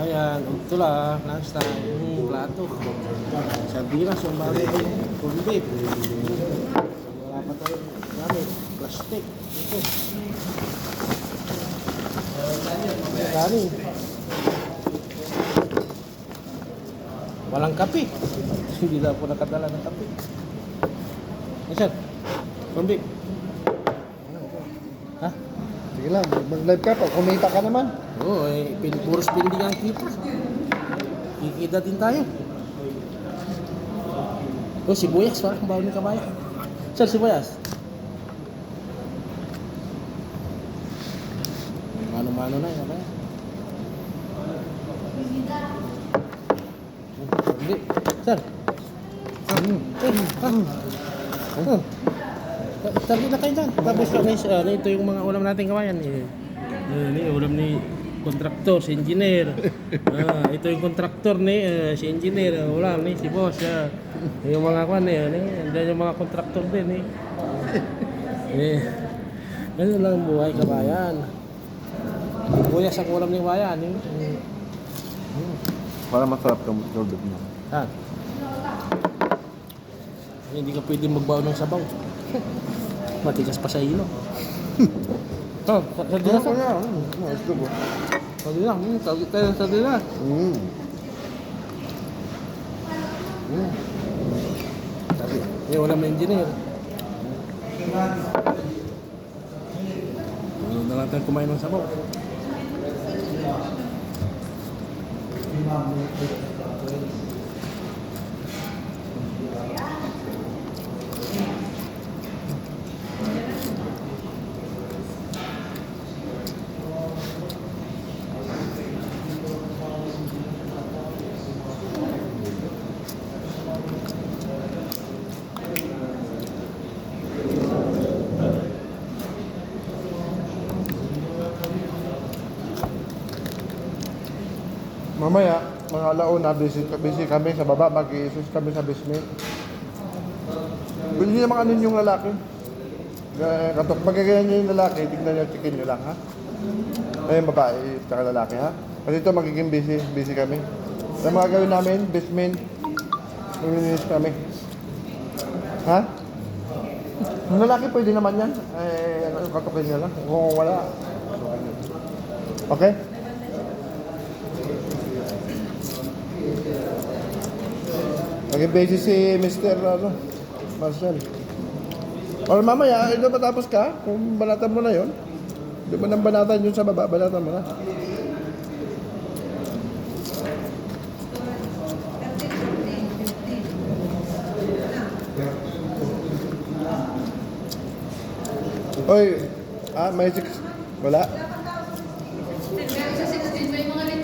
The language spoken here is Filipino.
Ayan, ito lang, last time, plato. Sardinas, yung bagay ko, corn beef. Wala pa tayo gamit, plastic. Ito. Kanin. Walang kape. Hindi na po nakadala ng kape. Ayan, corn beef. Ha? Sige lang, mag-live ka pa. Kumita ka naman. Oo, puro spending ang kita. Kikita din tayo. Oh, sibuyas, parang bawal ng kabayan. Sir, sibuyas. Mano-mano na yun, kabayan. Hindi. Sir. Tabi na kayo dyan. Tapos ito yung mga ulam natin kabayan. Ini ulam ni kontraktor, si engineer. Ito yung kontraktor ni si engineer, ulam ni si boss. Yung mga kwan andiyan yung mga kontraktor din Ganun lang ang buhay kabayan. Buyas ang ulam ni bayan. Para masarap kang sorbet mo. Ha? Hindi ka pwede magbaw ng sabaw. Matigas pa sa ilo. Sardinas Ano na? Gusto mo? Sardinas, tawag tayo ng sardinas. Sabi, ulam na engineer. Ano na lang tayo kumain ng sabaw. Mamaya, mga alauna, busy kami sa baba, mag-i-isus kami sa basement. Kung hindi naman ano yung lalaki. Katok, magaganyan nyo yung lalaki, tignan nyo, chicken nyo lang, ha? Ayun, babae, tsaka lalaki, ha? Kasi ito, magiging busy kami. Ang mga gawin namin, basement, mag-iisus kami. Ha? Yung lalaki, pwede naman yan. Katokin nyo lang. Kung wala, okay? Naging busy si Mr. Marcel. O mamaya, ito matapos ka, kung banatan mo na yon, di ba nang banatan yun sa baba, banatan mo na. Oy, may 6, wala? Sa 16, may mga